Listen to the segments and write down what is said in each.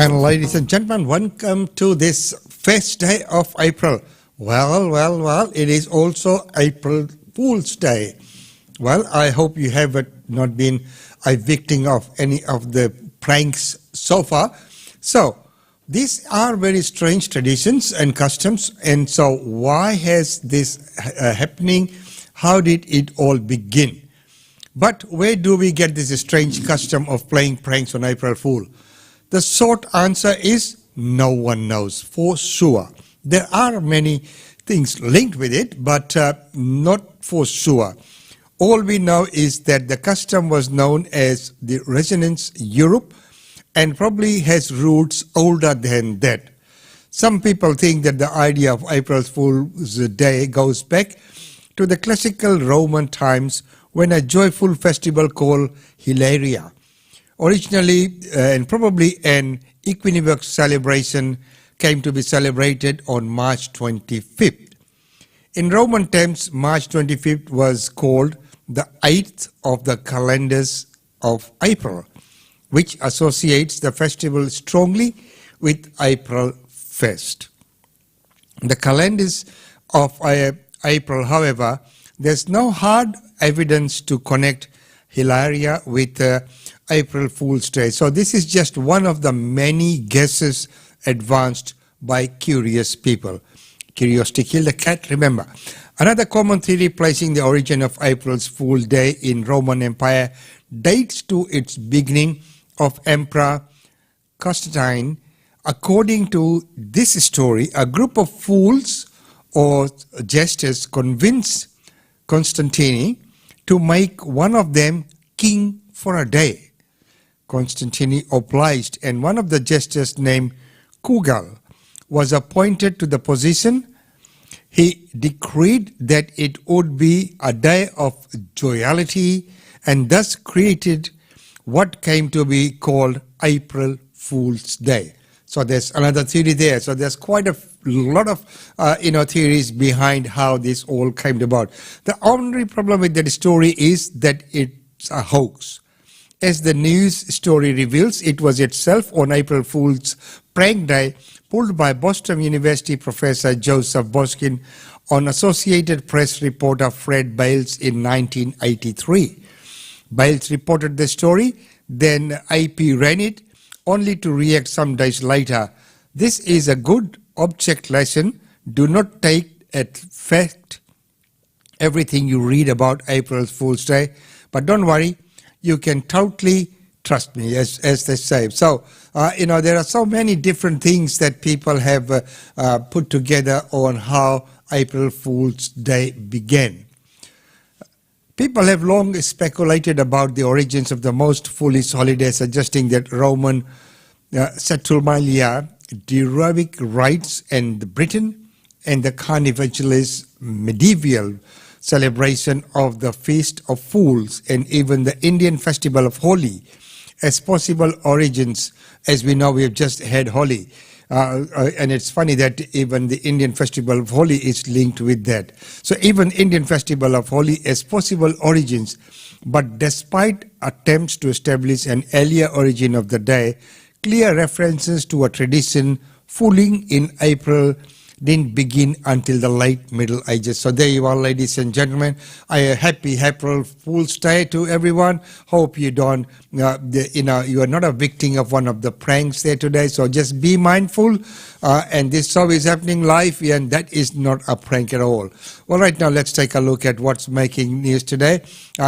And ladies and gentlemen, welcome to this first day of April. Well, it is also April Fool's Day. Well, I hope you have not been a victim of any of the pranks so far. So, these are very strange traditions and customs. And so, why has this happening? How did it all begin? But where do we get this strange custom of playing pranks on April Fool? The short answer is no one knows for sure. There are many things linked with it, but not for sure. All we know is that the custom was known as the Renaissance Europe and probably has roots older than that. Some people think that the idea of April Fool's Day goes back to the classical Roman times when a joyful festival called Hilaria, originally and probably an equinox celebration, came to be celebrated on March 25th. In Roman terms, March 25th was called the 8th of the calendars of April, which associates the festival strongly with April 1st. The calendars of April, however, there's no hard evidence to connect Hilaria with April Fool's Day. So this is just one of the many guesses advanced by curious people. Curiosity killed the cat, remember. Another common theory placing the origin of April's Fool's Day in Roman Empire dates to its beginning of Emperor Constantine. According to this story, a group of fools or jesters convinced Constantine to make one of them king for a day. Constantine obliged, and one of the jesters named Kugal was appointed to the position. He decreed that it would be a day of joyalty and thus created what came to be called April Fool's Day. So there's another theory there. So there's quite a lot of theories behind how this all came about. The only problem with that story is that it's a hoax. As the news story reveals, it was itself on April Fool's prank day pulled by Boston University professor Joseph Boskin on Associated Press reporter Fred Bales in 1983. Bales reported the story, then AP ran it, only to react some days later. This is a good object lesson. Do not take at fact everything you read about April Fool's Day, but don't worry, you can totally trust me, as they say. So, there are so many different things that people have put together on how April Fool's Day began. People have long speculated about the origins of the most foolish holiday, suggesting that Roman Saturnalia, Druidic rites, and Britain, and the Carnivalist medieval celebration of the Feast of Fools, and even the Indian festival of Holi as possible origins. As we know, we have just had Holi. And it's funny that even the Indian festival of Holi is linked with that. So even Indian festival of Holi as possible origins. But despite attempts to establish an earlier origin of the day, clear references to a tradition fooling in April didn't begin until the late Middle Ages. So there you are, ladies and gentlemen. A happy April Fool's Day to everyone. Hope you don't, you are not a victim of one of the pranks there today. So just be mindful. And this show is happening live, and that is not a prank at all. Well, right now, let's take a look at what's making news today.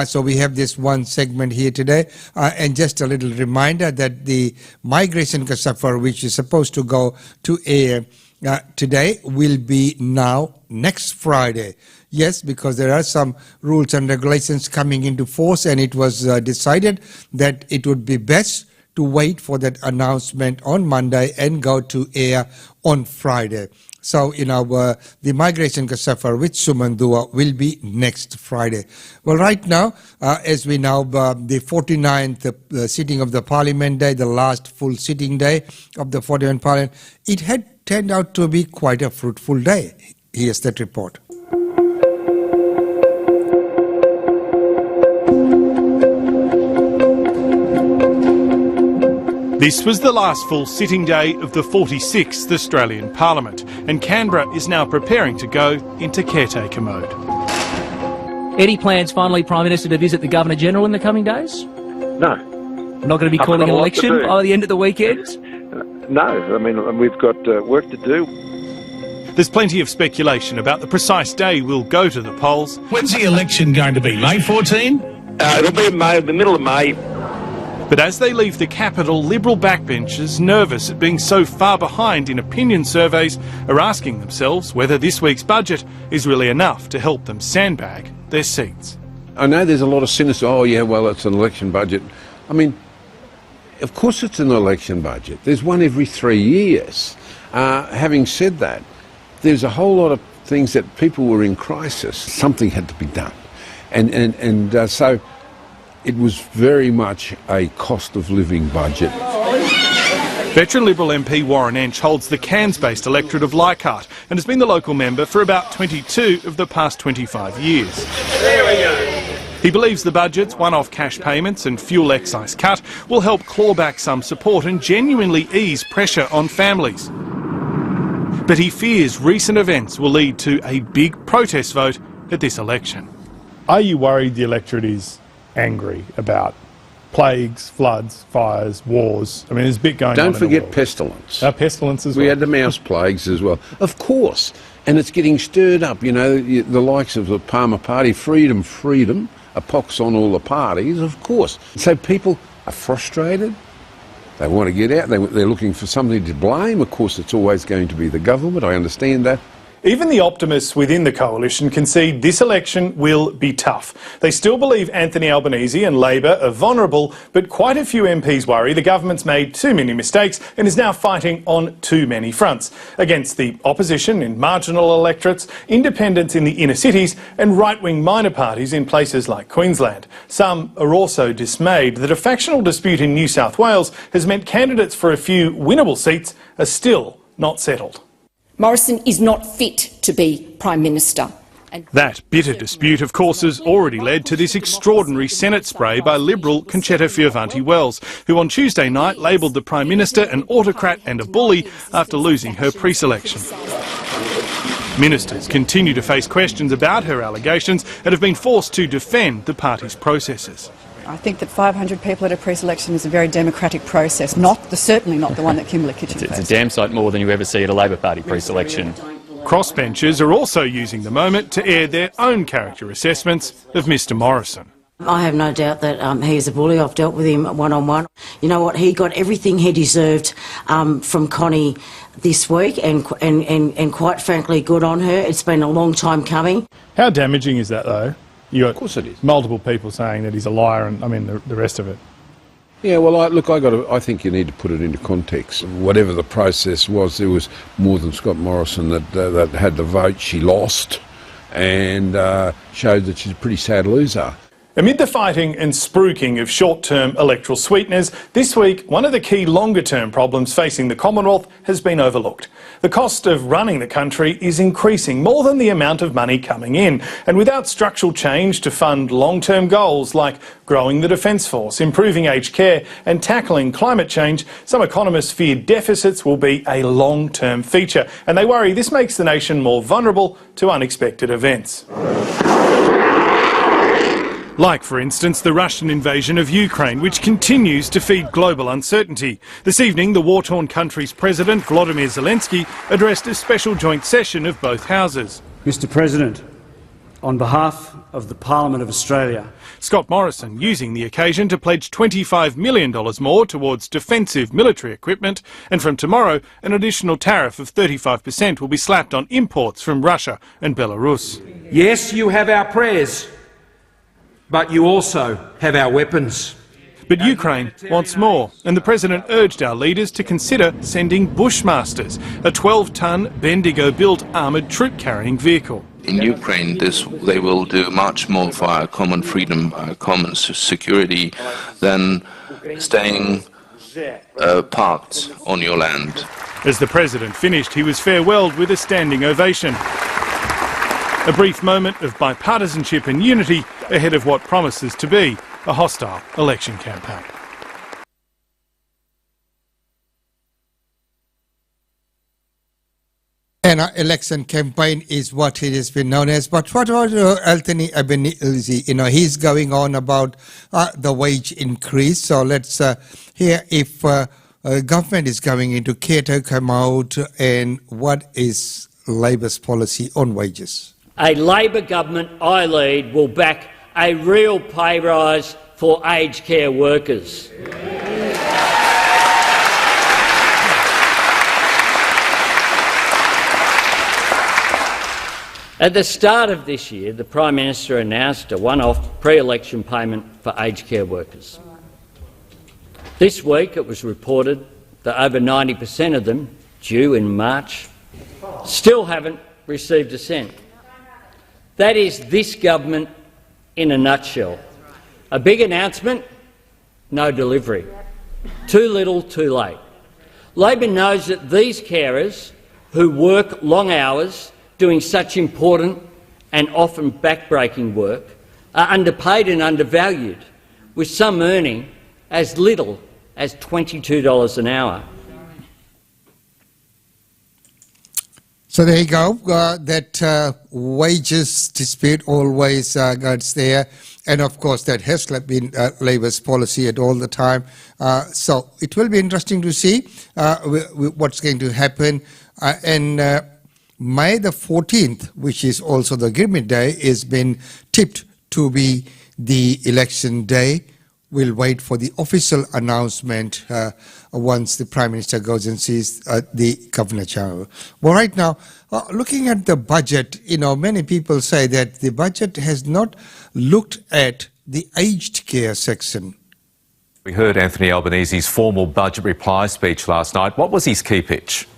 So we have this one segment here today. And just a little reminder that the migration safari, which is supposed to go to air today, will be now next Friday. Yes, because there are some rules and regulations coming into force, and it was decided that it would be best to wait for that announcement on Monday and go to air on Friday. So, the migration safari with Suman Dua will be next Friday. Well, right now, as we know, the 49th sitting of the Parliament Day, the last full sitting day of the 49th Parliament, it had turned out to be quite a fruitful day. Here's that report. This was the last full sitting day of the 46th Australian Parliament, and Canberra is now preparing to go into caretaker mode. Any plans, finally, Prime Minister, to visit the Governor-General in the coming days? No. Not going to be calling an election by the end of the weekend? No, I mean, we've got work to do. There's plenty of speculation about the precise day we'll go to the polls. When's the election going to be? May 14? It'll be in May, the middle of May. But as they leave the capital, Liberal backbenchers, nervous at being so far behind in opinion surveys, are asking themselves whether this week's budget is really enough to help them sandbag their seats. I know there's a lot of cynicism. Oh, yeah, well, it's an election budget. I mean, of course it's an election budget. There's one every 3 years. Having said that, there's a whole lot of things that people were in crisis. Something had to be done. And so it was very much a cost of living budget. Veteran Liberal MP Warren Entsch holds the Cairns-based electorate of Leichhardt and has been the local member for about 22 of the past 25 years. There we go. He believes the budget's one-off cash payments and fuel excise cut will help claw back some support and genuinely ease pressure on families. But he fears recent events will lead to a big protest vote at this election. Are you worried the electorate is angry about plagues, floods, fires, wars? I mean, there's a bit going on. Don't forget pestilence. Pestilence as well. We had the mouse plagues as well. Of course. And it's getting stirred up, you know, the likes of the Palmer Party, freedom, a pox on all the parties, of course. So people are frustrated. They want to get out. They're looking for something to blame. Of course, it's always going to be the government. I understand that. Even the optimists within the coalition concede this election will be tough. They still believe Anthony Albanese and Labor are vulnerable, but quite a few MPs worry the government's made too many mistakes and is now fighting on too many fronts against the opposition in marginal electorates, independents in the inner cities and right-wing minor parties in places like Queensland. Some are also dismayed that a factional dispute in New South Wales has meant candidates for a few winnable seats are still not settled. Morrison is not fit to be Prime Minister. That bitter dispute, of course, has already led to this extraordinary Senate spray by Liberal Concetta Fierravanti-Wells, who on Tuesday night labelled the Prime Minister an autocrat and a bully after losing her pre-selection. Ministers continue to face questions about her allegations and have been forced to defend the party's processes. I think that 500 people at a pre-selection is a very democratic process, certainly not the one that Kimberley Kitchen faced. It's a damn sight more than you ever see at a Labor Party pre-selection. Crossbenchers are also using the moment to air their own character assessments of Mr Morrison. I have no doubt that he is a bully. I've dealt with him one-on-one. You know what? He got everything he deserved from Connie this week, and quite frankly, good on her. It's been a long time coming. How damaging is that, though? Of course it is. Multiple people saying that he's a liar and, I mean, the rest of it. Yeah, well, I think you need to put it into context. Whatever the process was, there was more than Scott Morrison that had the vote. She lost and showed that she's a pretty sad loser. Amid the fighting and spruiking of short-term electoral sweeteners, this week one of the key longer-term problems facing the Commonwealth has been overlooked. The cost of running the country is increasing more than the amount of money coming in, and without structural change to fund long-term goals like growing the Defence Force, improving aged care and tackling climate change, some economists fear deficits will be a long-term feature, and they worry this makes the nation more vulnerable to unexpected events. Like, for instance, the Russian invasion of Ukraine, which continues to feed global uncertainty. This evening, the war-torn country's President, Volodymyr Zelensky, addressed a special joint session of both houses. Mr President, on behalf of the Parliament of Australia. Scott Morrison using the occasion to pledge $25 million more towards defensive military equipment, and from tomorrow an additional tariff of 35% will be slapped on imports from Russia and Belarus. Yes, you have our prayers, but you also have our weapons. But Ukraine wants more, and the President urged our leaders to consider sending Bushmasters, a 12-ton Bendigo-built armoured troop-carrying vehicle. In Ukraine, they will do much more for our common freedom, our common security, than staying parked on your land. As the President finished, he was farewelled with a standing ovation. A brief moment of bipartisanship and unity ahead of what promises to be a hostile election campaign. And our election campaign is what it has been known as. But what about Anthony Albanese? He's going on about the wage increase. So let's hear if government is going into caretaker mode and what is Labor's policy on wages. A Labor government I lead will back a real pay rise for aged care workers. At the start of this year, the Prime Minister announced a one-off pre-election payment for aged care workers. This week it was reported that over 90% of them, due in March, still haven't received a cent. That is this government in a nutshell. A big announcement, no delivery. Too little, too late. Labor knows that these carers who work long hours doing such important and often back-breaking work are underpaid and undervalued, with some earning as little as $22 an hour. So there you go, that wages dispute always goes there, and of course that has been Labor's policy at all the time. So it will be interesting to see what's going to happen. And May the 14th, which is also the Agreement Day, is been tipped to be the election day. We'll wait for the official announcement once the Prime Minister goes and sees the Governor General. Well, right now, looking at the budget, many people say that the budget has not looked at the aged care section. We heard Anthony Albanese's formal budget reply speech last night. What was his key pitch?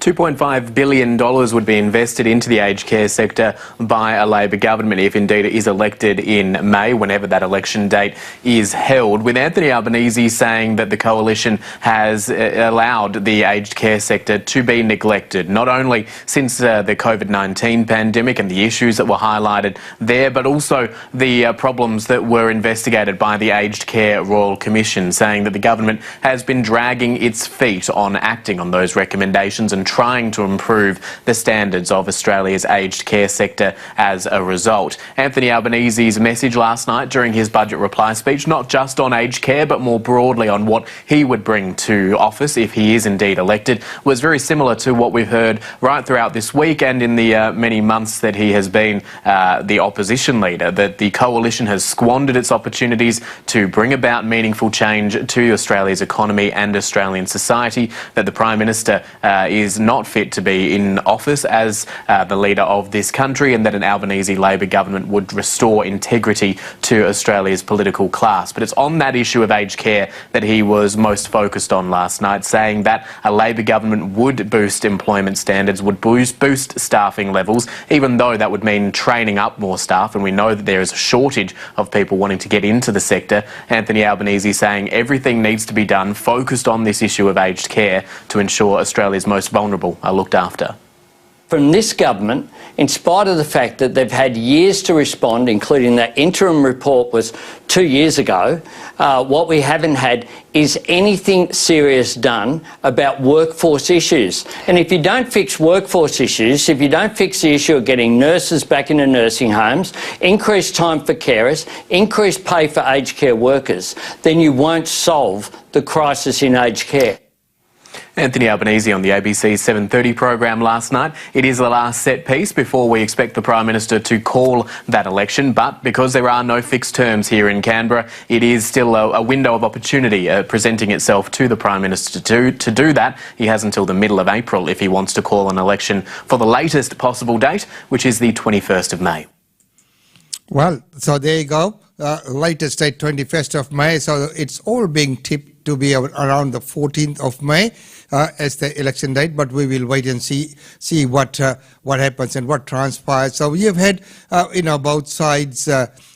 $2.5 billion would be invested into the aged care sector by a Labor government if indeed it is elected in May, whenever that election date is held, with Anthony Albanese saying that the coalition has allowed the aged care sector to be neglected, not only since the COVID-19 pandemic and the issues that were highlighted there, but also the problems that were investigated by the Aged Care Royal Commission, saying that the government has been dragging its feet on acting on those recommendations and trying to improve the standards of Australia's aged care sector as a result. Anthony Albanese's message last night during his budget reply speech, not just on aged care but more broadly on what he would bring to office if he is indeed elected, was very similar to what we've heard right throughout this week and in the many months that he has been the opposition leader, that the coalition has squandered its opportunities to bring about meaningful change to Australia's economy and Australian society, that the Prime Minister is not fit to be in office as the leader of this country, and that an Albanese Labor government would restore integrity to Australia's political class. But it's on that issue of aged care that he was most focused on last night, saying that a Labor government would boost employment standards, would boost staffing levels, even though that would mean training up more staff, and we know that there is a shortage of people wanting to get into the sector. Anthony Albanese saying everything needs to be done focused on this issue of aged care to ensure Australia's most vulnerable are looked after. From this government, in spite of the fact that they've had years to respond, including that interim report was 2 years ago, what we haven't had is anything serious done about workforce issues. And if you don't fix workforce issues, if you don't fix the issue of getting nurses back into nursing homes, increase time for carers, increase pay for aged care workers, then you won't solve the crisis in aged care. Anthony Albanese on the ABC's 7:30 program last night. It is the last set piece before we expect the Prime Minister to call that election, but because there are no fixed terms here in Canberra, it is still a window of opportunity presenting itself to the Prime Minister to do that. He has until the middle of April if he wants to call an election for the latest possible date, which is the 21st of May. Well, so there you go. Latest date, 21st of May. So it's all being tipped to be around the 14th of May as the election date. But we will wait and see what happens and what transpires. So we have had, both sides.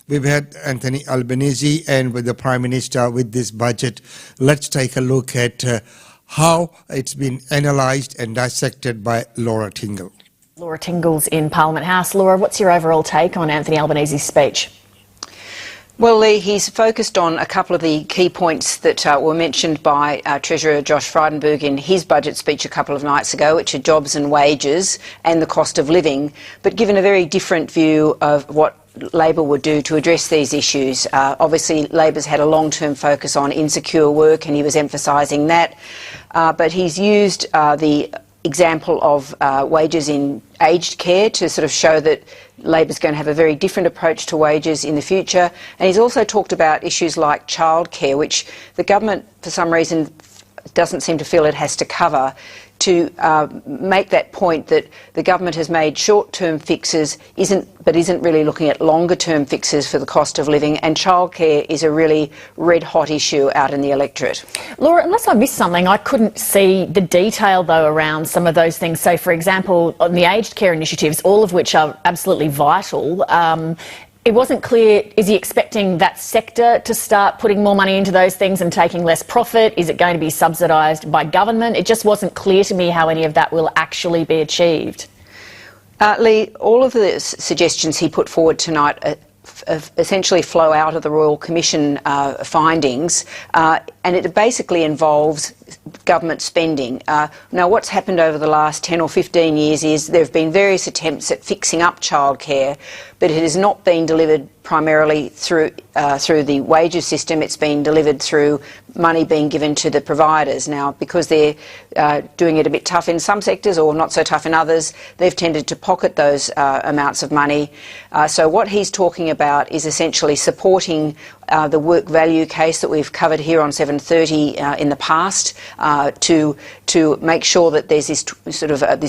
We've had Anthony Albanese and with the Prime Minister with this budget. Let's take a look at how it's been analysed and dissected by Laura Tingle. Laura Tingle's in Parliament House. Laura, what's your overall take on Anthony Albanese's speech? Well, Lee, he's focused on a couple of the key points that were mentioned by Treasurer Josh Frydenberg in his budget speech a couple of nights ago, which are jobs and wages and the cost of living, but given a very different view of what Labor would do to address these issues. Obviously, Labor's had a long-term focus on insecure work, and he was emphasising that, but he's used the example of wages in aged care to sort of show that Labor's going to have a very different approach to wages in the future. And he's also talked about issues like childcare, which the government, for some reason, doesn't seem to feel it has to cover, to make that point that the government has made short-term fixes, but isn't really looking at longer-term fixes for the cost of living, and childcare is a really red-hot issue out in the electorate. Laura, unless I missed something, I couldn't see the detail, though, around some of those things. So, for example, on the aged care initiatives, all of which are absolutely vital, it wasn't clear, is he expecting that sector to start putting more money into those things and taking less profit? Is it going to be subsidised by government? It just wasn't clear to me how any of that will actually be achieved. Lee, all of the suggestions he put forward tonight essentially flow out of the Royal Commission findings, and it basically involves government spending. Now, what's happened over the last 10 or 15 years is there have been various attempts at fixing up childcare, but it has not been delivered primarily through the wages system. It's been delivered through money being given to the providers. Now, because they're doing it a bit tough in some sectors or not so tough in others, they've tended to pocket those amounts of money. So what he's talking about is essentially supporting the work value case that we've covered here on 7:30 in the past, to make sure that there's this sort of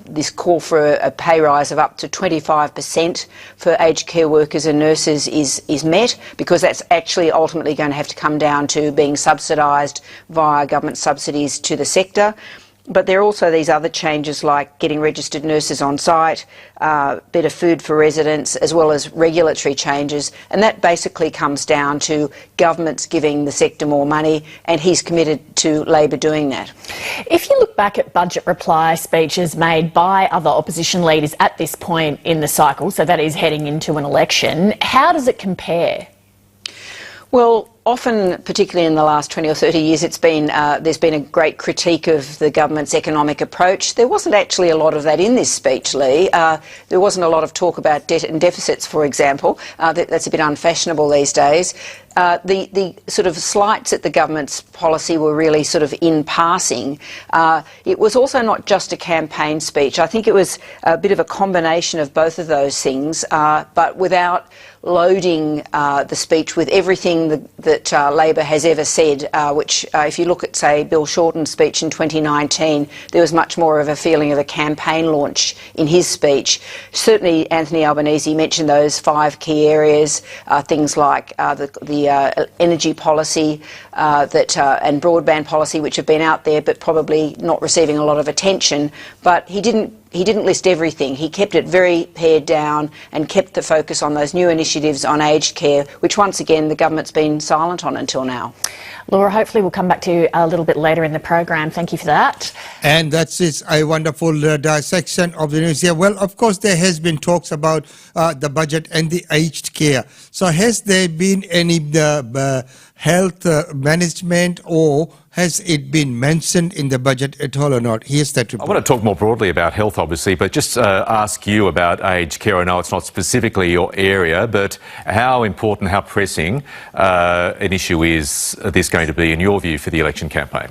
this call for a pay rise of up to 25% for aged care workers and nurses is met, because that's actually ultimately going to have to come down to being subsidised via government subsidies to the sector. But there are also these other changes like getting registered nurses on site, better food for residents, as well as regulatory changes. And that basically comes down to governments giving the sector more money, and he's committed to Labor doing that. If you look back at budget reply speeches made by other opposition leaders at this point in the cycle, so that is heading into an election, how does it compare? Well, often, particularly in the last 20 or 30 years, there's been a great critique of the government's economic approach. There wasn't actually a lot of that in this speech, Lee. There wasn't a lot of talk about debt and deficits, for example. That's a bit unfashionable these days. The sort of slights at the government's policy were really sort of in passing. It was also not just a campaign speech. I think it was a bit of a combination of both of those things, but without loading the speech with everything that Labor has ever said, which if you look at, say, Bill Shorten's speech in 2019, there was much more of a feeling of a campaign launch in his speech. Certainly Anthony Albanese mentioned those 5 key areas, things like the energy policy and broadband policy, which have been out there but probably not receiving a lot of attention. But he didn't list everything. He kept it very pared down and kept the focus on those new initiatives on aged care, which once again the government's been silent on until now. Laura, hopefully we'll come back to you a little bit later in the program. Thank you for that. And that's a wonderful dissection of the news here. Well, of course, there has been talks about the budget and the aged care. So has there been any health management, or has it been mentioned in the budget at all or not? Here's that report. I want to talk more broadly about health, obviously, but just ask you about aged care. I know it's not specifically your area, but how important, how pressing an issue is this going to be, in your view, for the election campaign?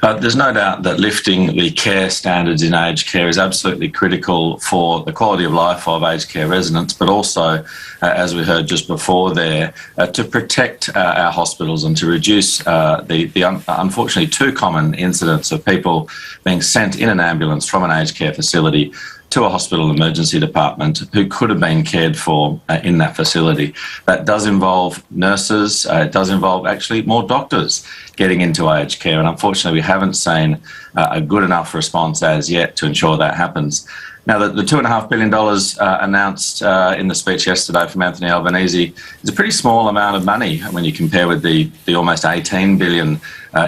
There's no doubt that lifting the care standards in aged care is absolutely critical for the quality of life of aged care residents, but also, as we heard just before there, to protect our hospitals and to reduce the unfortunately too common incidents of people being sent in an ambulance from an aged care facility to a hospital emergency department who could have been cared for in that facility. That does involve nurses, it does involve actually more doctors getting into aged care, and unfortunately we haven't seen a good enough response as yet to ensure that happens. Now, the $2.5 billion announced in the speech yesterday from Anthony Albanese is a pretty small amount of money when you compare with the almost $18 billion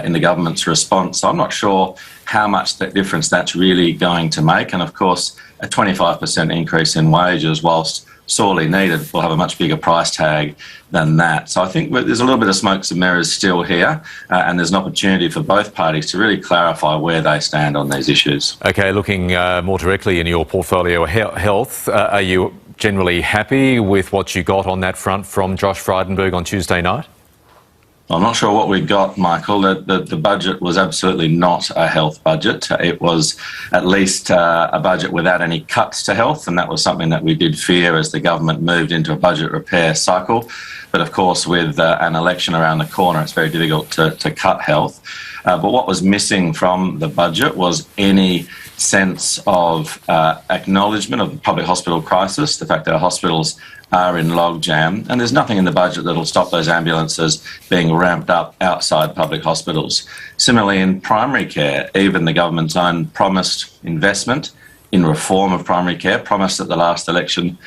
in the government's response. So I'm not sure how much that difference that's really going to make. And of course, a 25% increase in wages, whilst sorely needed, will have a much bigger price tag than that. So I think there's a little bit of smokes and mirrors still here, and there's an opportunity for both parties to really clarify where they stand on these issues. Okay, looking more directly in your portfolio, health, are you generally happy with what you got on that front from Josh Frydenberg on Tuesday night? I'm not sure what we got, Michael. The budget was absolutely not a health budget. It was at least a budget without any cuts to health, and that was something that we did fear as the government moved into a budget repair cycle. But of course, with an election around the corner, it's very difficult to cut health. But what was missing from the budget was any sense of acknowledgement of the public hospital crisis, the fact that our hospitals are in logjam, and there's nothing in the budget that will stop those ambulances being ramped up outside public hospitals. Similarly, in primary care, even the government's own promised investment in reform of primary care, promised at the last election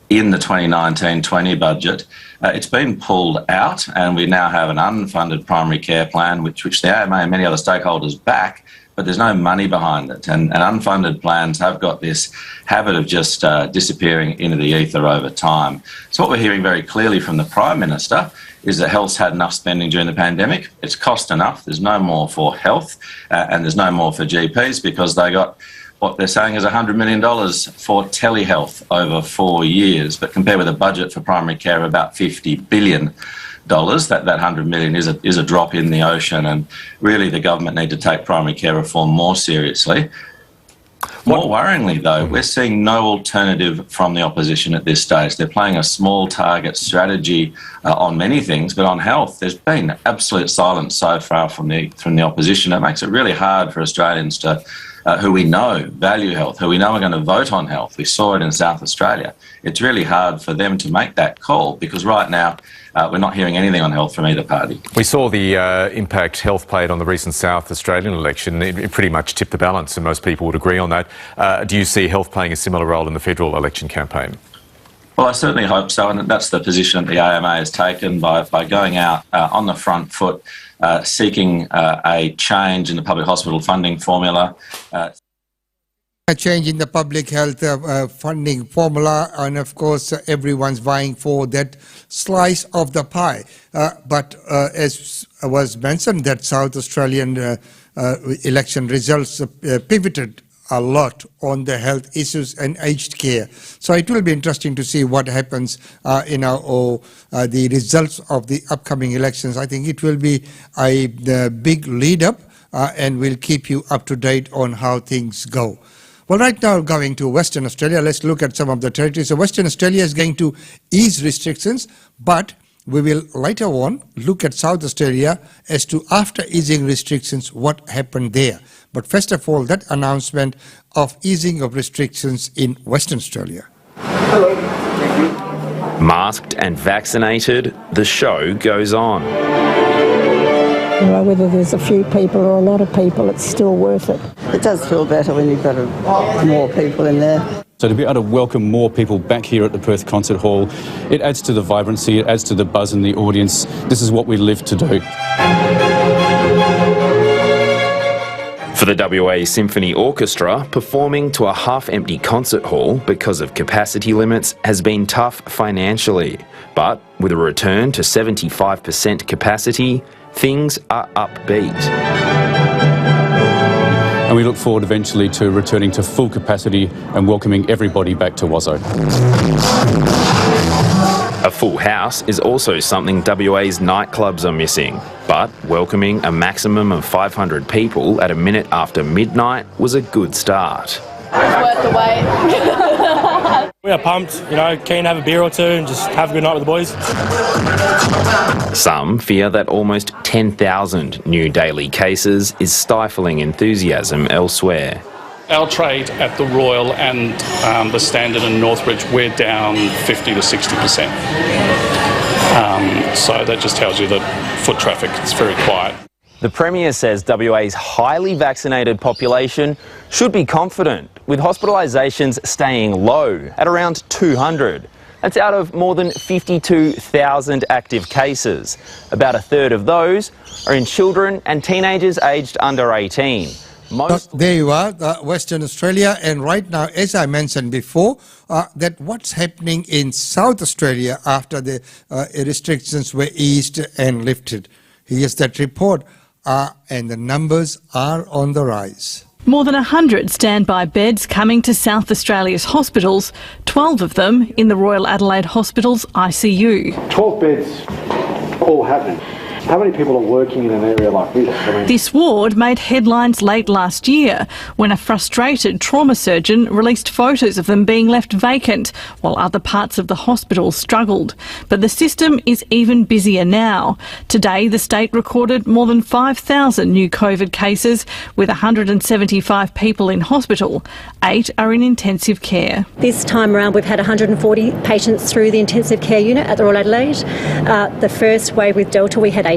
in the 2019-20 budget, it's been pulled out, and we now have an unfunded primary care plan, which the AMA and many other stakeholders back, but there's no money behind it. And unfunded plans have got this habit of just disappearing into the ether over time. So what we're hearing very clearly from the Prime Minister is that health's had enough spending during the pandemic. It's cost enough. There's no more for health, and there's no more for GPs, because they got what they're saying is $100 million for telehealth over 4 years. But compared with a budget for primary care of about $50 billion, that $100 million is a drop in the ocean, and really the government need to take primary care reform more seriously. More worryingly, though, we're seeing no alternative from the opposition at this stage. They're playing a small target strategy on many things, but on health, there's been absolute silence so far from the opposition. It makes it really hard for Australians to who we know value health, who we know are going to vote on health. We saw it in South Australia. It's really hard for them to make that call, because right now we're not hearing anything on health from either party. We saw the impact health played on the recent South Australian election. It pretty much tipped the balance, and most people would agree on that. Do you see health playing a similar role in the federal election campaign? Well, I certainly hope so, and that's the position that the AMA has taken by going out on the front foot, seeking a change in the public hospital funding formula. A change in the public health funding formula, and of course everyone's vying for that slice of the pie. But as was mentioned, that South Australian election results pivoted a lot on the health issues and aged care. So it will be interesting to see what happens the results of the upcoming elections. I think it will be a big lead up, and we'll keep you up to date on how things go. Well, right now going to Western Australia, let's look at some of the territories. So Western Australia is going to ease restrictions, but we will later on look at South Australia as to after easing restrictions, what happened there. But first of all, that announcement of easing of restrictions in Western Australia. Hello. Thank you. Masked and vaccinated, the show goes on. Whether there's a few people or a lot of people, it's still worth it. It does feel better when you've got more people in there. So to be able to welcome more people back here at the Perth Concert Hall, it adds to the vibrancy, it adds to the buzz in the audience. This is what we live to do. For the WA Symphony Orchestra, performing to a half-empty concert hall because of capacity limits has been tough financially. But with a return to 75% capacity, things are upbeat. And we look forward eventually to returning to full capacity and welcoming everybody back to Wazzo. A full house is also something WA's nightclubs are missing, but welcoming a maximum of 500 people at a minute after midnight was a good start. It's worth the wait. We are pumped, keen to have a beer or two and just have a good night with the boys. Some fear that almost 10,000 new daily cases is stifling enthusiasm elsewhere. Our trade at the Royal and the Standard and Northbridge, we're down 50 to 60%. So that just tells you that foot traffic is very quiet. The Premier says WA's highly vaccinated population should be confident, with hospitalisations staying low at around 200. That's out of more than 52,000 active cases. About a third of those are in children and teenagers aged under 18. There you are, Western Australia, and right now, as I mentioned before, that what's happening in South Australia after the restrictions were eased and lifted. Here's that report, and the numbers are on the rise. More than 100 standby beds coming to South Australia's hospitals, 12 of them in the Royal Adelaide Hospital's ICU. 12 beds all happening. How many people are working in an area like this? This ward made headlines late last year when a frustrated trauma surgeon released photos of them being left vacant while other parts of the hospital struggled. But the system is even busier now. Today, the state recorded more than 5,000 new COVID cases, with 175 people in hospital. 8 are in intensive care. This time around, we've had 140 patients through the intensive care unit at the Royal Adelaide. The first wave with Delta, we had 18.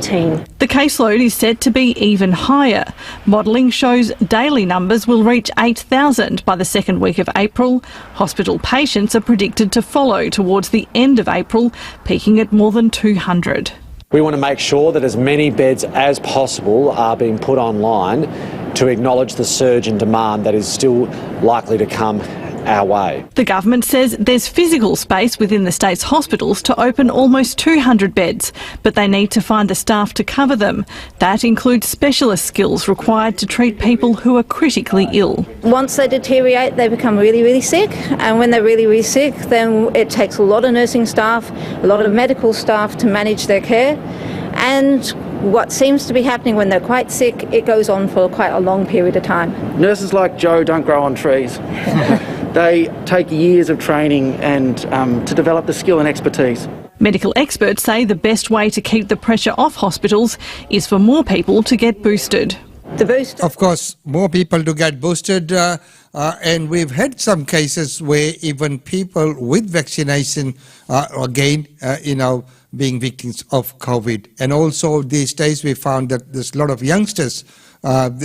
The caseload is set to be even higher. Modelling shows daily numbers will reach 8,000 by the second week of April. Hospital patients are predicted to follow towards the end of April, peaking at more than 200. We want to make sure that as many beds as possible are being put online to acknowledge the surge in demand that is still likely to come our way. The government says there's physical space within the state's hospitals to open almost 200 beds, but they need to find the staff to cover them. That includes specialist skills required to treat people who are critically ill. Once they deteriorate, they become really, really sick. And when they're really, really sick, then it takes a lot of nursing staff, a lot of medical staff to manage their care. And what seems to be happening when they're quite sick, it goes on for quite a long period of time. Nurses like Joe don't grow on trees. They take years of training and to develop the skill and expertise. Medical experts say the best way to keep the pressure off hospitals is for more people to get boosted. Of course, more people to get boosted, and we've had some cases where even people with vaccination again, being victims of COVID. And also these days we found that there's a lot of youngsters, and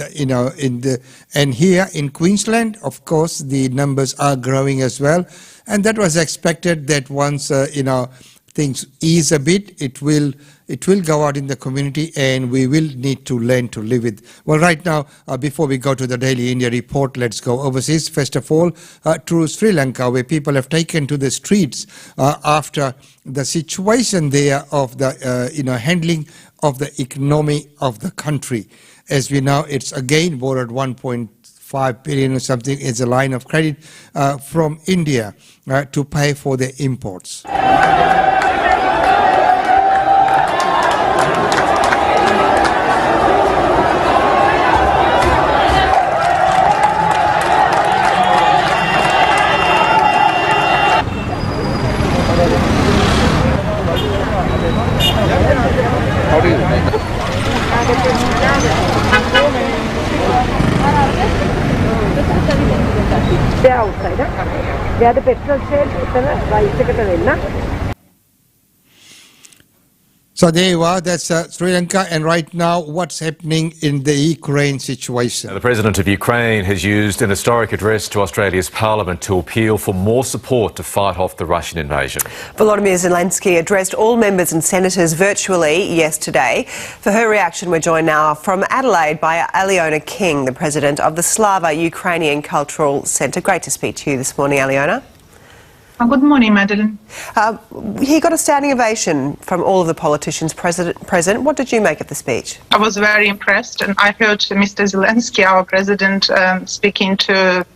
here in Queensland, of course, the numbers are growing as well. And that was expected that once, things ease a bit, it will go out in the community, and we will need to learn to live with. Well, right now, before we go to the Daily India report, let's go overseas. First of all, to Sri Lanka, where people have taken to the streets after the situation there of the handling of the economy of the country. As we know, it's again borrowed 1.5 billion or something is a line of credit from India to pay for their imports. They're outside. They are the petrol shed. So there you are, that's Sri Lanka, and right now what's happening in the Ukraine situation. Now, the President of Ukraine has used an historic address to Australia's Parliament to appeal for more support to fight off the Russian invasion. Volodymyr Zelensky addressed all members and senators virtually yesterday. For her reaction, we're joined now from Adelaide by Aliona King, the President of the Slava Ukrainian Cultural Centre. Great to speak to you this morning, Aliona. Good morning, Madeline. He got a standing ovation from all of the politicians present. What did you make of the speech? I was very impressed, and I heard Mr. Zelensky, our president, speaking to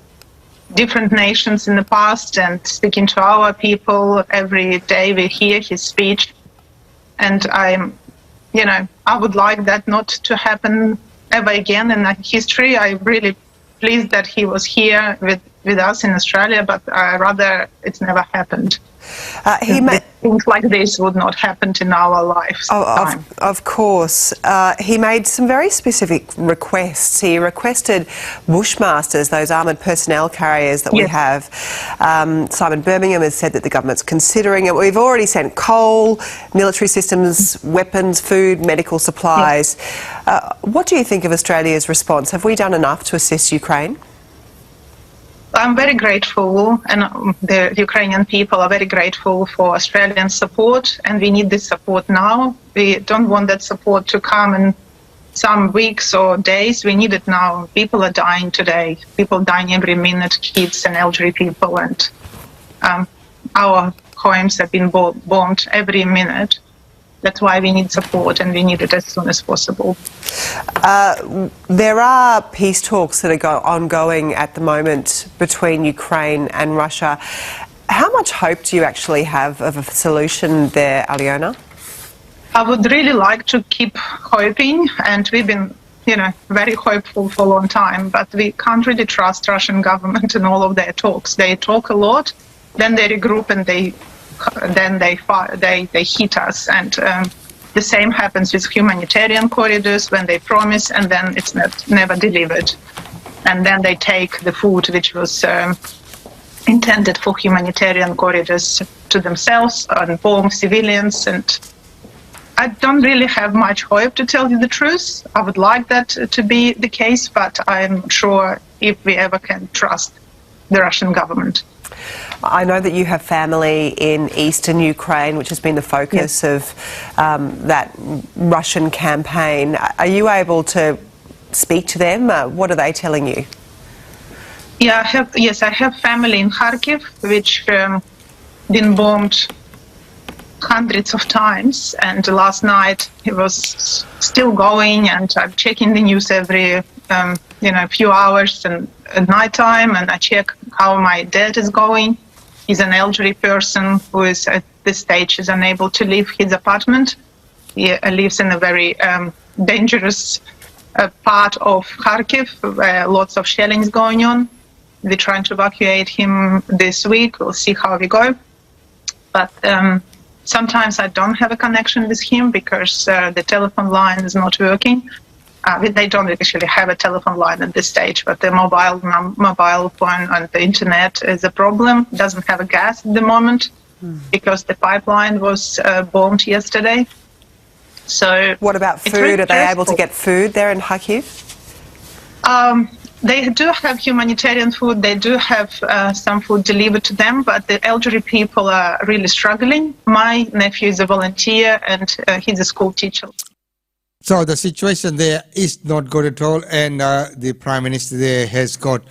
different nations in the past and speaking to our people. Every day we hear his speech, and I would like that not to happen ever again in history. I'm really pleased that he was here with us in Australia, but rather it's never happened. Things like this would not happen in our lives. Of course. He made some very specific requests. He requested Bushmasters, those armoured personnel carriers that we have. Simon Birmingham has said that the government's considering it. We've already sent coal, military systems, weapons, food, medical supplies. What do you think of Australia's response? Have we done enough to assist Ukraine? I'm very grateful, and the Ukrainian people are very grateful for Australian support, and we need this support now. We don't want that support to come and some weeks or days. We need it now. People are dying today. People dying every minute, kids and elderly people, and our homes have been bombed every minute. That's why we need support, and we need it as soon as possible. There are peace talks that are ongoing at the moment between Ukraine and Russia. How much hope do you actually have of a solution there, Aliona? I would really like to keep hoping, and we've been, very hopeful for a long time, but we can't really trust Russian government in all of their talks. They talk a lot, then they regroup, and then they hit us. And the same happens with humanitarian corridors, when they promise and then it's never delivered. And then they take the food which was intended for humanitarian corridors to themselves and bomb civilians. And I don't really have much hope, to tell you the truth. I would like that to be the case, but I'm not sure if we ever can trust the Russian government. I know that you have family in eastern Ukraine, which has been the focus of that Russian campaign. Are you able to speak to them? What are they telling you? Yeah, I have family in Kharkiv, which been bombed hundreds of times, and last night it was still going, and I'm checking the news every few hours and at night time, and I check how my dad is going. He's an elderly person who is at this stage is unable to leave his apartment. He lives in a very dangerous part of Kharkiv where lots of shelling is going on. We're trying to evacuate him this week. We'll see how we go. But sometimes I don't have a connection with him because the telephone line is not working. They don't actually have a telephone line at this stage, but the mobile phone and the internet is a problem. It doesn't have a gas at the moment because the pipeline was bombed yesterday. So what about food? Really are they able to get food there in Kharkiv? They do have humanitarian food. They do have some food delivered to them, but the elderly people are really struggling. My nephew is a volunteer, and he's a school teacher. So the situation there is not good at all, and the Prime Minister there has got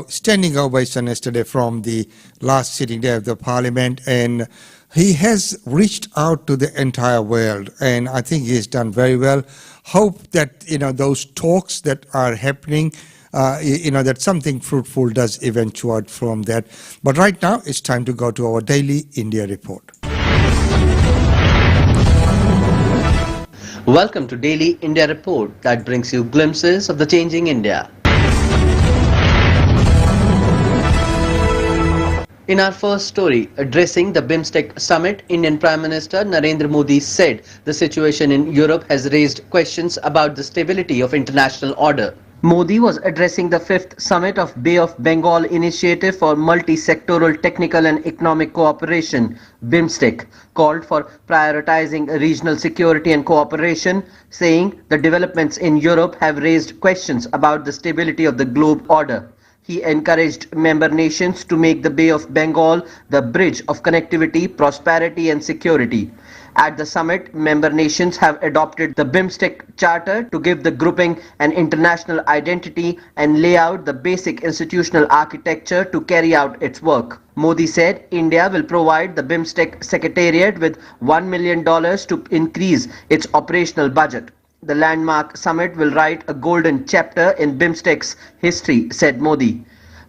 standing ovation yesterday from the last sitting day of the Parliament, and he has reached out to the entire world, and I think he has done very well. Hope that those talks that are happening, that something fruitful does eventuate from that. But right now it's time to go to our daily India report. Welcome to Daily India Report that brings you glimpses of the changing India. In our first story, addressing the BIMSTEC summit, Indian Prime Minister Narendra Modi said the situation in Europe has raised questions about the stability of international order. Modi was addressing the 5th summit of Bay of Bengal Initiative for Multi-Sectoral Technical and Economic Cooperation, BIMSTEC, called for prioritizing regional security and cooperation, saying the developments in Europe have raised questions about the stability of the globe order. He encouraged member nations to make the Bay of Bengal the bridge of connectivity, prosperity and security. At the summit, member nations have adopted the BIMSTEC Charter to give the grouping an international identity and lay out the basic institutional architecture to carry out its work. Modi said India will provide the BIMSTEC Secretariat with $1 million to increase its operational budget. The landmark summit will write a golden chapter in BIMSTEC's history, said Modi.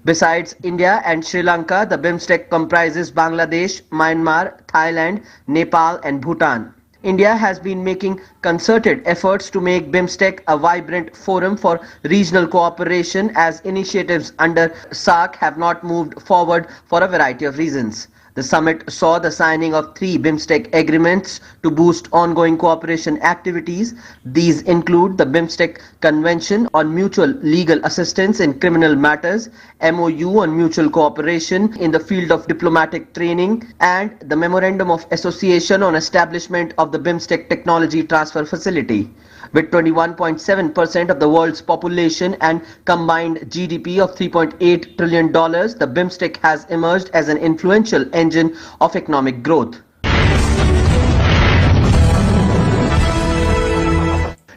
Besides India and Sri Lanka, the BIMSTEC comprises Bangladesh, Myanmar, Thailand, Nepal and Bhutan. India has been making concerted efforts to make BIMSTEC a vibrant forum for regional cooperation as initiatives under SAARC have not moved forward for a variety of reasons. The summit saw the signing of 3 BIMSTEC agreements to boost ongoing cooperation activities. These include the BIMSTEC Convention on Mutual Legal Assistance in Criminal Matters, MOU on Mutual Cooperation in the Field of Diplomatic Training, and the Memorandum of Association on Establishment of the BIMSTEC Technology Transfer Facility. With 21.7% of the world's population and combined GDP of $3.8 trillion, the BIMSTEC has emerged as an influential engine of economic growth.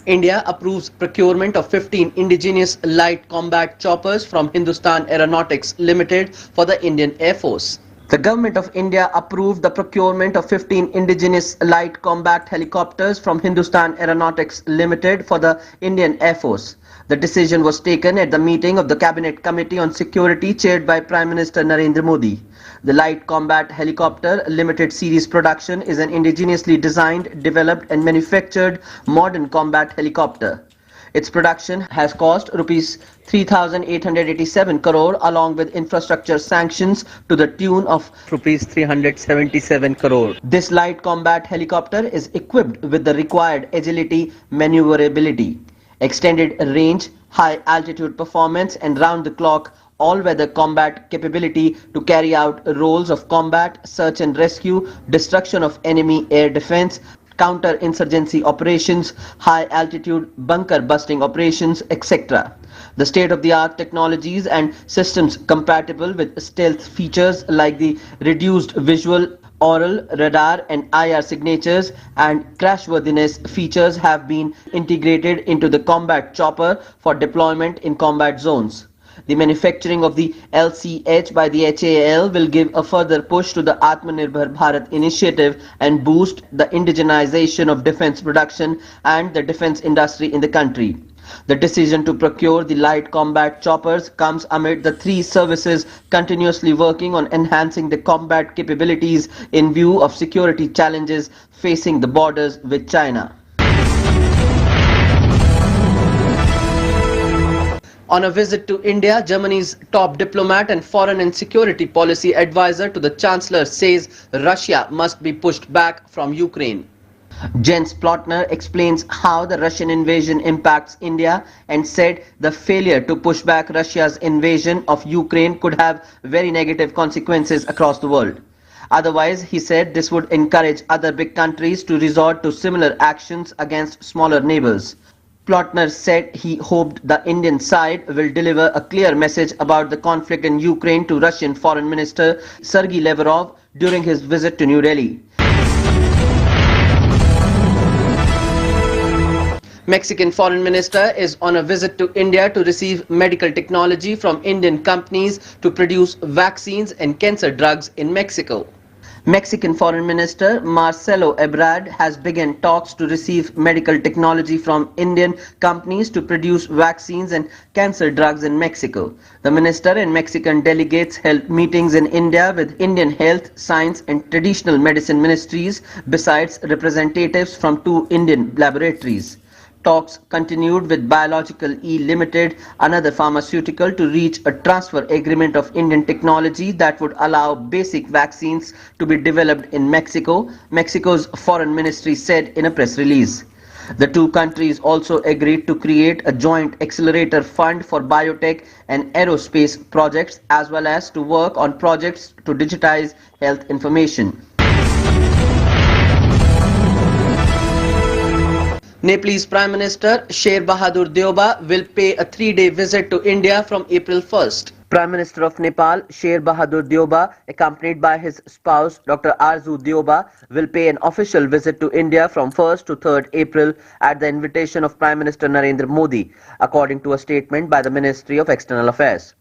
India approves procurement of 15 indigenous light combat choppers from Hindustan Aeronautics Limited for the Indian Air Force. The Government of India approved the procurement of 15 indigenous light combat helicopters from Hindustan Aeronautics Limited for the Indian Air Force. The decision was taken at the meeting of the Cabinet Committee on Security chaired by Prime Minister Narendra Modi. The Light Combat Helicopter Limited Series production is an indigenously designed, developed and manufactured modern combat helicopter. Its production has cost rupees 3,887 crore along with infrastructure sanctions to the tune of rupees 377 crore. This light combat helicopter is equipped with the required agility, maneuverability, extended range, high altitude performance and round-the-clock all-weather combat capability to carry out roles of combat, search and rescue, destruction of enemy air defense, counter-insurgency operations, high-altitude bunker-busting operations, etc. The state-of-the-art technologies and systems compatible with stealth features like the reduced visual, aural, radar and IR signatures and crashworthiness features have been integrated into the combat chopper for deployment in combat zones. The manufacturing of the LCH by the HAL will give a further push to the Atmanirbhar Bharat initiative and boost the indigenization of defense production and the defense industry in the country. The decision to procure the light combat choppers comes amid the three services continuously working on enhancing the combat capabilities in view of security challenges facing the borders with China. On a visit to India, Germany's top diplomat and foreign and security policy advisor to the Chancellor says Russia must be pushed back from Ukraine. Jens Plotner explains how the Russian invasion impacts India and said the failure to push back Russia's invasion of Ukraine could have very negative consequences across the world. Otherwise, he said this would encourage other big countries to resort to similar actions against smaller neighbors. Plotner said he hoped the Indian side will deliver a clear message about the conflict in Ukraine to Russian Foreign Minister Sergei Lavrov during his visit to New Delhi. Mexican Foreign Minister is on a visit to India to receive medical technology from Indian companies to produce vaccines and cancer drugs in Mexico. Mexican Foreign Minister Marcelo Ebrard has begun talks to receive medical technology from Indian companies to produce vaccines and cancer drugs in Mexico. The minister and Mexican delegates held meetings in India with Indian Health, Science and Traditional Medicine Ministries, besides representatives from two Indian laboratories. Talks continued with Biological E Limited, another pharmaceutical, to reach a transfer agreement of Indian technology that would allow basic vaccines to be developed in Mexico, Mexico's foreign ministry said in a press release. The two countries also agreed to create a joint accelerator fund for biotech and aerospace projects, as well as to work on projects to digitize health information. Nepalese Prime Minister Sher Bahadur Deuba will pay a 3-day visit to India from April 1st. Prime Minister of Nepal Sher Bahadur Deuba, accompanied by his spouse Dr. Arzu Deuba, will pay an official visit to India from 1st to 3rd April at the invitation of Prime Minister Narendra Modi, according to a statement by the Ministry of External Affairs.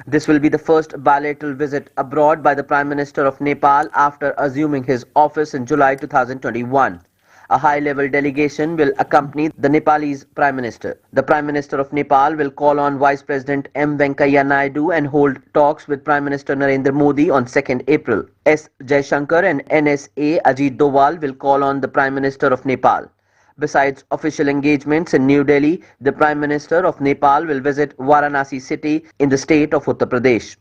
This will be the first bilateral visit abroad by the Prime Minister of Nepal after assuming his office in July 2021. A high-level delegation will accompany the Nepalese Prime Minister. The Prime Minister of Nepal will call on Vice President M. Venkaiah Naidu and hold talks with Prime Minister Narendra Modi on 2nd April. S. Jaishankar and NSA Ajit Doval will call on the Prime Minister of Nepal. Besides official engagements in New Delhi, the Prime Minister of Nepal will visit Varanasi city in the state of Uttar Pradesh.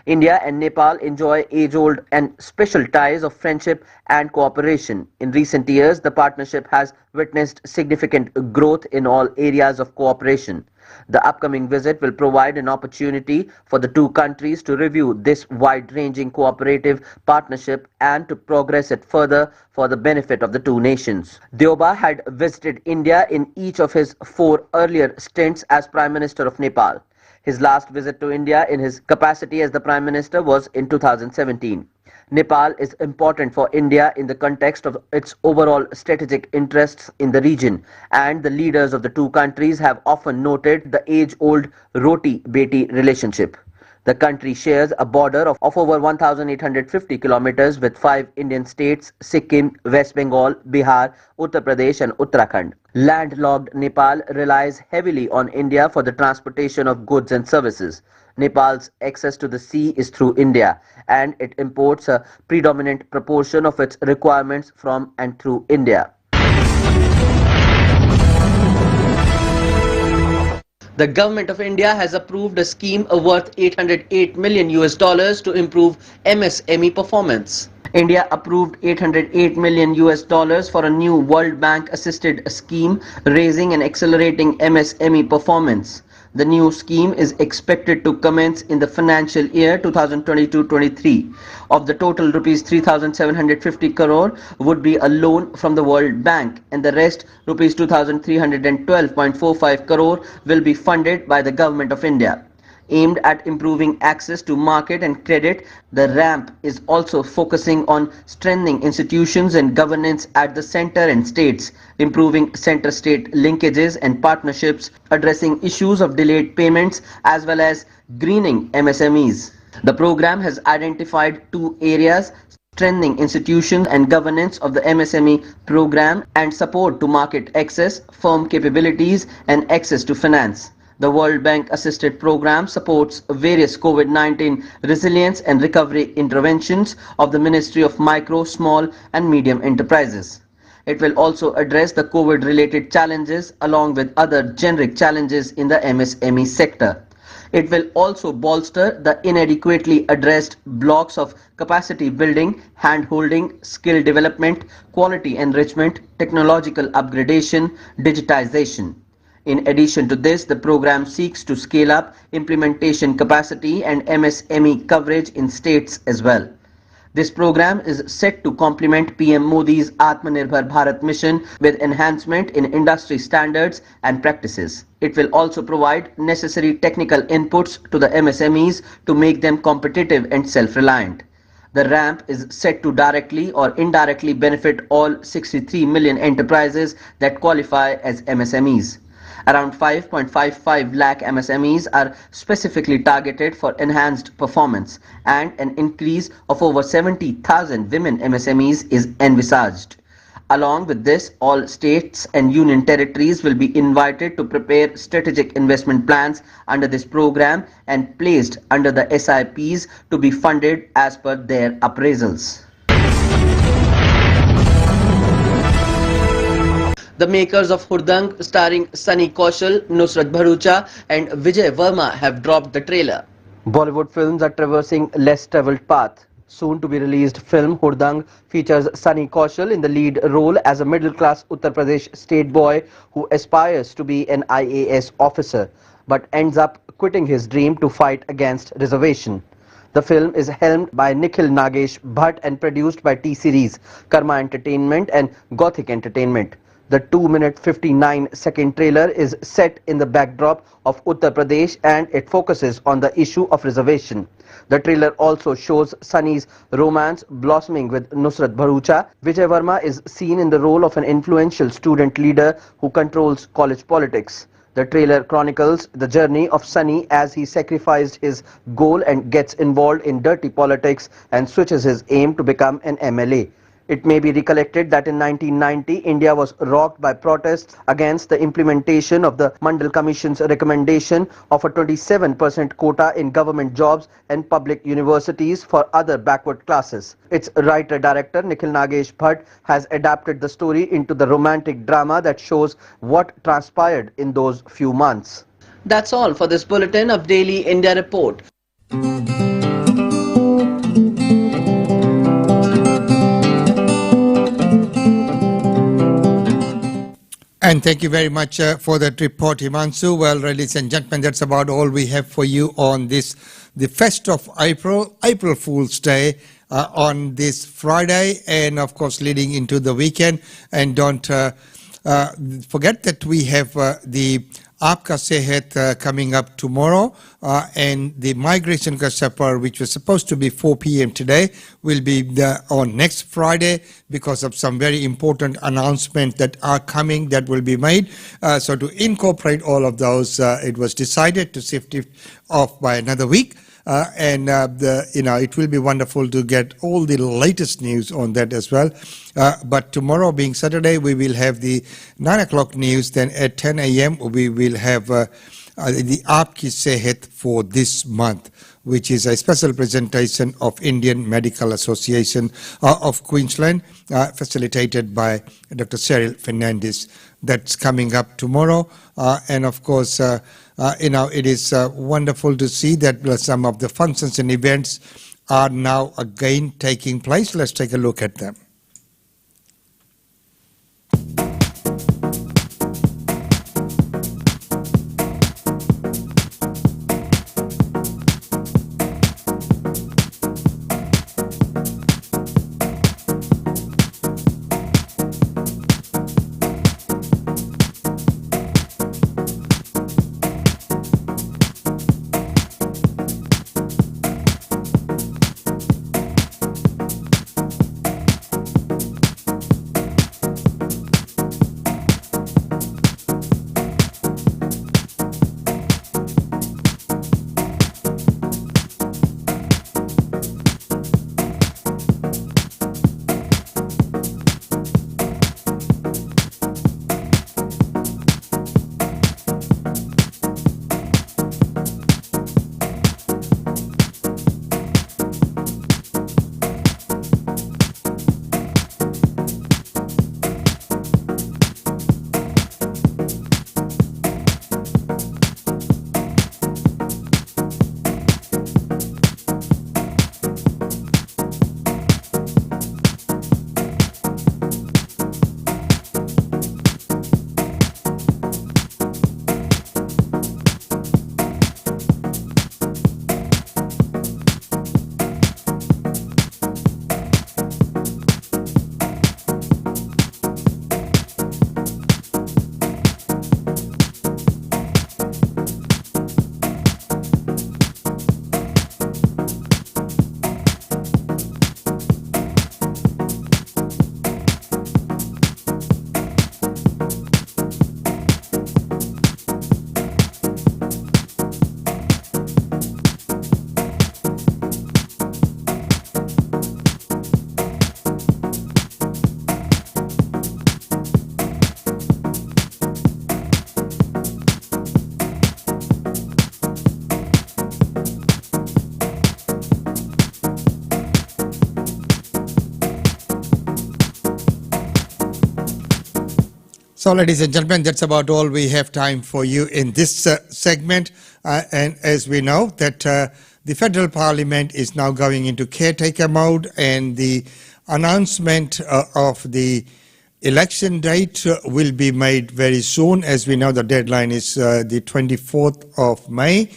India and Nepal enjoy age-old and special ties of friendship and cooperation. In recent years, the partnership has witnessed significant growth in all areas of cooperation. The upcoming visit will provide an opportunity for the two countries to review this wide-ranging cooperative partnership and to progress it further for the benefit of the two nations. Deuba had visited India in each of his 4 earlier stints as Prime Minister of Nepal. His last visit to India in his capacity as the Prime Minister was in 2017. Nepal is important for India in the context of its overall strategic interests in the region, and the leaders of the two countries have often noted the age-old roti-beti relationship. The country shares a border of over 1,850 kilometers with 5 Indian states: Sikkim, West Bengal, Bihar, Uttar Pradesh and Uttarakhand. Landlocked Nepal relies heavily on India for the transportation of goods and services. Nepal's access to the sea is through India, and it imports a predominant proportion of its requirements from and through India. The government of India has approved a scheme worth $808 million to improve MSME performance. India approved $808 million for a new World Bank assisted scheme raising and accelerating MSME performance. The new scheme is expected to commence in the financial year 2022-23. Of the total rupees 3,750 crore would be a loan from the World Bank, and the rest rupees 2,312.45 crore will be funded by the Government of India. Aimed at improving access to market and credit, the RAMP is also focusing on strengthening institutions and governance at the centre and states, improving centre-state linkages and partnerships, addressing issues of delayed payments as well as greening MSMEs. The program has identified two areas: strengthening institutions and governance of the MSME program and support to market access, firm capabilities and access to finance. The World Bank assisted program supports various COVID-19 resilience and recovery interventions of the Ministry of Micro, Small and Medium Enterprises. It will also address the COVID-related challenges along with other generic challenges in the MSME sector. It will also bolster the inadequately addressed blocks of capacity building, hand-holding, skill development, quality enrichment, technological upgradation, digitization. In addition to this, the program seeks to scale up implementation capacity and MSME coverage in states as well. This program is set to complement PM Modi's Atmanirbhar Bharat mission with enhancement in industry standards and practices. It will also provide necessary technical inputs to the MSMEs to make them competitive and self-reliant. The RAMP is set to directly or indirectly benefit all 63 million enterprises that qualify as MSMEs. Around 5.55 lakh MSMEs are specifically targeted for enhanced performance, and an increase of over 70,000 women MSMEs is envisaged. Along with this, all states and union territories will be invited to prepare strategic investment plans under this program and placed under the SIPs to be funded as per their appraisals. The makers of Hurdang, starring Sunny Kaushal, Nusrat Bharucha and Vijay Verma, have dropped the trailer. Bollywood films are traversing less travelled path. Soon to be released film Hurdang features Sunny Kaushal in the lead role as a middle-class Uttar Pradesh state boy who aspires to be an IAS officer but ends up quitting his dream to fight against reservation. The film is helmed by Nikhil Nagesh Bhatt and produced by T-Series, Karma Entertainment and Gothic Entertainment. The 2-minute 59-second trailer is set in the backdrop of Uttar Pradesh and it focuses on the issue of reservation. The trailer also shows Sunny's romance blossoming with Nusrat Bharucha. Vijay Verma is seen in the role of an influential student leader who controls college politics. The trailer chronicles the journey of Sunny as he sacrificed his goal and gets involved in dirty politics and switches his aim to become an MLA. It may be recollected that in 1990, India was rocked by protests against the implementation of the Mandal Commission's recommendation of a 27% quota in government jobs and public universities for other backward classes. Its writer-director Nikhil Nagesh Bhatt has adapted the story into the romantic drama that shows what transpired in those few months. That's all for this bulletin of Daily India Report. And thank you very much for that report, Himanshu. Well, ladies and gentlemen, that's about all we have for you on this, the Fest of April, April Fool's Day, on this Friday, and of course leading into the weekend. And don't forget that we have the Aapka Sehat coming up tomorrow, and the Migration Ka Safar, which was supposed to be 4 p.m. today, will be on next Friday because of some very important announcements that are coming that will be made. So to incorporate all of those, it was decided to shift it off by another week. It will be wonderful to get all the latest news on that as well. But tomorrow being Saturday, we will have the 9 o'clock news. Then at 10 a.m. we will have the Aapki Sehat for this month, which is a special presentation of Indian Medical Association of Queensland, facilitated by Dr. Cheryl Fernandez. That's coming up tomorrow. And of course, it is wonderful to see that some of the functions and events are now again taking place. Let's take a look at them. So, ladies and gentlemen, that's about all we have time for you in this segment. And as we know that the Federal Parliament is now going into caretaker mode, and the announcement of the election date will be made very soon. As we know, the deadline is the 24th of May,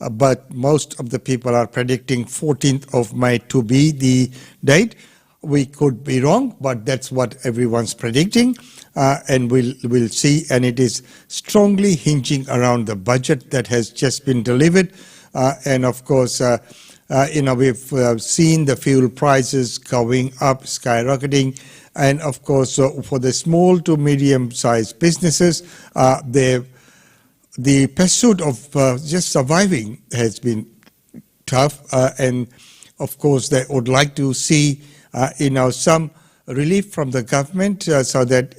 but most of the people are predicting 14th of May to be the date. We could be wrong, but that's what everyone's predicting, and we'll see. And it is strongly hinging around the budget that has just been delivered, and of course, we've seen the fuel prices going up, skyrocketing, and of course, for the small to medium-sized businesses, the pursuit of just surviving has been tough, and of course, they would like to see some relief from the government so that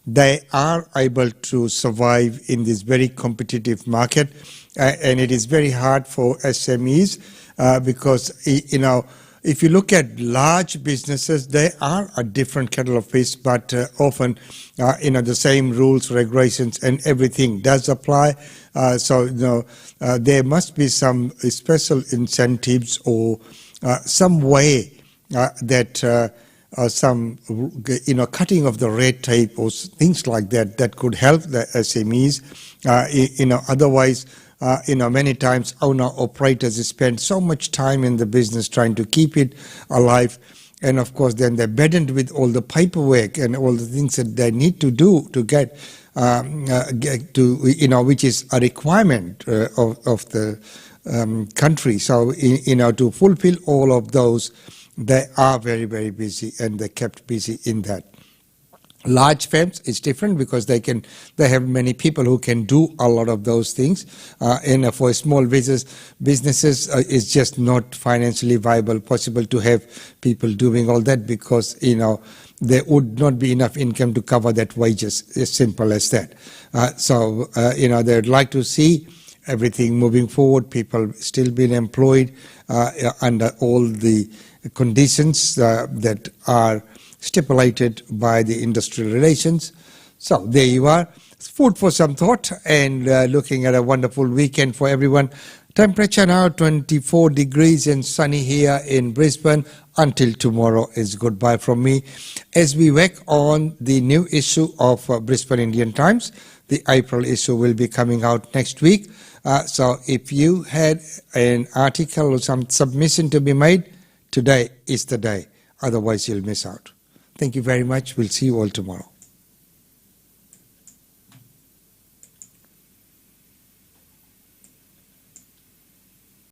they are able to survive in this very competitive market. And it is very hard for SMEs because if you look at large businesses, they are a different kettle of fish, but often the same rules, regulations, and everything does apply. So there must be some special incentives or some way that some cutting of the red tape or things like that could help the SMEs. Otherwise, many times owner-operators spend so much time in the business trying to keep it alive, and of course then they're burdened with all the paperwork and all the things that they need to do to get which is a requirement of the country. So, to fulfill all of those, they are very, very busy, and they're kept busy in that. Large firms is different because they have many people who can do a lot of those things. And for small businesses, it's just not financially viable, possible to have people doing all that because there would not be enough income to cover that wages. As simple as that. So they'd like to see everything moving forward. People still being employed under all the conditions that are stipulated by the industrial relations. So there you are. It's food for some thought, and looking at a wonderful weekend for everyone. Temperature now 24 degrees and sunny here in Brisbane. Until tomorrow is goodbye from me. As we work on the new issue of Brisbane Indian Times, the April issue will be coming out next week. So if you had an article or some submission to be made, today is the day. Otherwise, you'll miss out. Thank you very much. We'll see you all tomorrow.